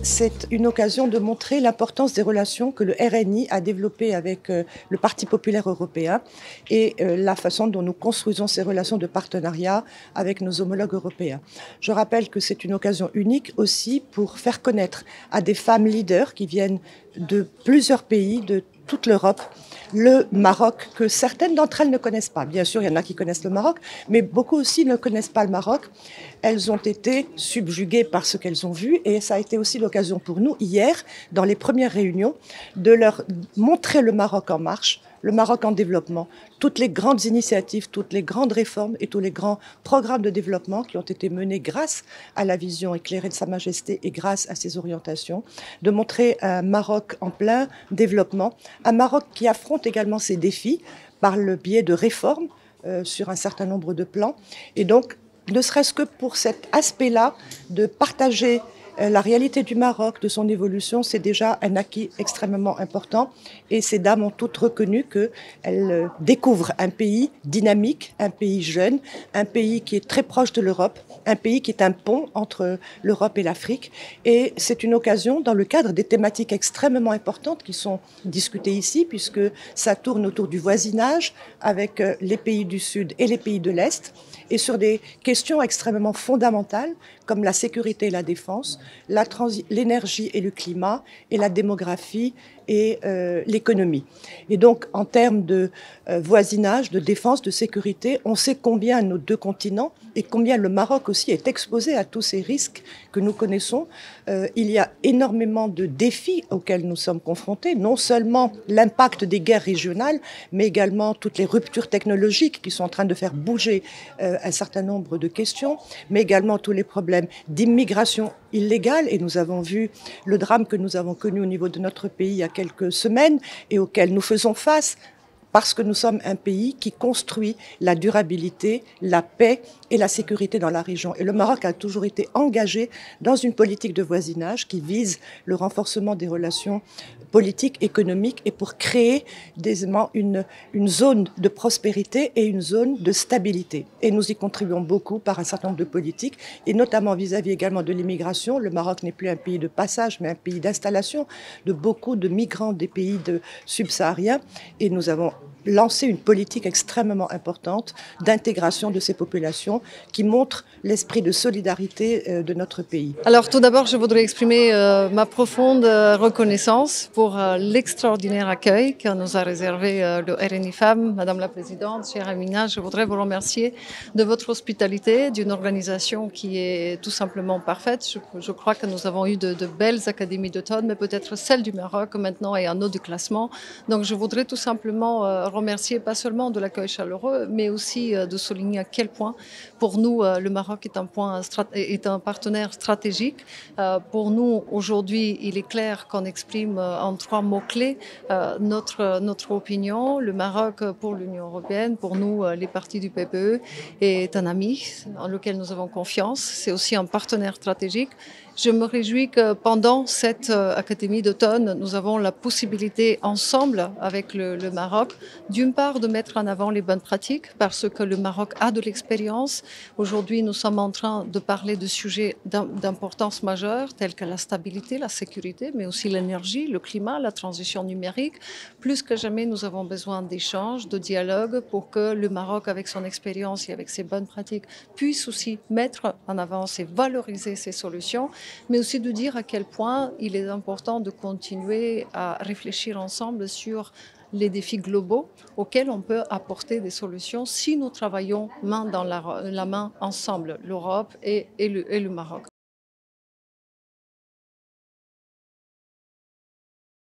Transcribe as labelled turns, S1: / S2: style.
S1: c'est une occasion de montrer l'importance des relations que le RNI a développées avec le Parti populaire européen et la façon dont nous construisons ces relations de partenariat avec nos homologues européens. Je rappelle que c'est une occasion unique aussi pour faire connaître à des femmes leaders qui viennent de plusieurs pays, de toute l'Europe, le Maroc, que certaines d'entre elles ne connaissent pas. Bien sûr, il y en a qui connaissent le Maroc, mais beaucoup aussi ne connaissent pas le Maroc. Elles ont été subjuguées par ce qu'elles ont vu et ça a été aussi l'occasion pour nous, hier, dans les premières réunions, de leur montrer le Maroc en marche, le Maroc en développement, toutes les grandes initiatives, toutes les grandes réformes et tous les grands programmes de développement qui ont été menés grâce à la vision éclairée de Sa Majesté et grâce à ses orientations, de montrer un Maroc en plein développement, un Maroc qui affronte également ses défis par le biais de réformes sur un certain nombre de plans. Et donc, ne serait-ce que pour cet aspect-là, de partager la réalité du Maroc, de son évolution, c'est déjà un acquis extrêmement important. Et ces dames ont toutes reconnu qu'elles découvrent un pays dynamique, un pays jeune, un pays qui est très proche de l'Europe, un pays qui est un pont entre l'Europe et l'Afrique. Et c'est une occasion, dans le cadre des thématiques extrêmement importantes qui sont discutées ici, puisque ça tourne autour du voisinage avec les pays du Sud et les pays de l'Est, et sur des questions extrêmement fondamentales comme la sécurité et la défense, l'énergie et le climat, et la démographie et l'économie. Et donc, en termes de voisinage, de défense, de sécurité, on sait combien nos deux continents et combien le Maroc aussi est exposé à tous ces risques que nous connaissons. Il y a énormément de défis auxquels nous sommes confrontés, non seulement l'impact des guerres régionales, mais également toutes les ruptures technologiques qui sont en train de faire bouger un certain nombre de questions, mais également tous les problèmes d'immigration illégale. Et nous avons vu le drame que nous avons connu au niveau de notre pays il y a quelques semaines et auquel nous faisons face parce que nous sommes un pays qui construit la durabilité, la paix et la sécurité dans la région. Et le Maroc a toujours été engagé dans une politique de voisinage qui vise le renforcement des relations politiques, économiques et pour créer une zone de prospérité et une zone de stabilité. Et nous y contribuons beaucoup par un certain nombre de politiques et notamment vis-à-vis également de l'immigration. Le Maroc n'est plus un pays de passage mais un pays d'installation de beaucoup de migrants des pays subsahariens et nous avons lancer une politique extrêmement importante d'intégration de ces populations qui montre l'esprit de solidarité de notre pays.
S2: Alors tout d'abord, je voudrais exprimer ma profonde reconnaissance pour l'extraordinaire accueil que nous a réservé le RNI Femmes. Madame la Présidente, chère Amina, je voudrais vous remercier de votre hospitalité, d'une organisation qui est tout simplement parfaite. Je crois que nous avons eu de belles académies d'automne, mais peut-être celle du Maroc maintenant est en haut du classement. Donc je voudrais tout simplement remercier pas seulement de l'accueil chaleureux, mais aussi de souligner à quel point, pour nous, le Maroc est un partenaire stratégique. Pour nous, aujourd'hui, il est clair qu'on exprime en 3 mots-clés notre opinion. Le Maroc pour l'Union européenne, pour nous, les partis du PPE, est un ami en lequel nous avons confiance. C'est aussi un partenaire stratégique. Je me réjouis que pendant cette Académie d'automne, nous avons la possibilité ensemble avec le Maroc, d'une part de mettre en avant les bonnes pratiques parce que le Maroc a de l'expérience. Aujourd'hui, nous sommes en train de parler de sujets d'importance majeure tels que la stabilité, la sécurité, mais aussi l'énergie, le climat, la transition numérique. Plus que jamais, nous avons besoin d'échanges, de dialogue pour que le Maroc, avec son expérience et avec ses bonnes pratiques, puisse aussi mettre en avant et valoriser ces solutions, mais aussi de dire à quel point il est important de continuer à réfléchir ensemble sur les défis globaux auxquels on peut apporter des solutions si nous travaillons main dans la main ensemble, l'Europe et le Maroc.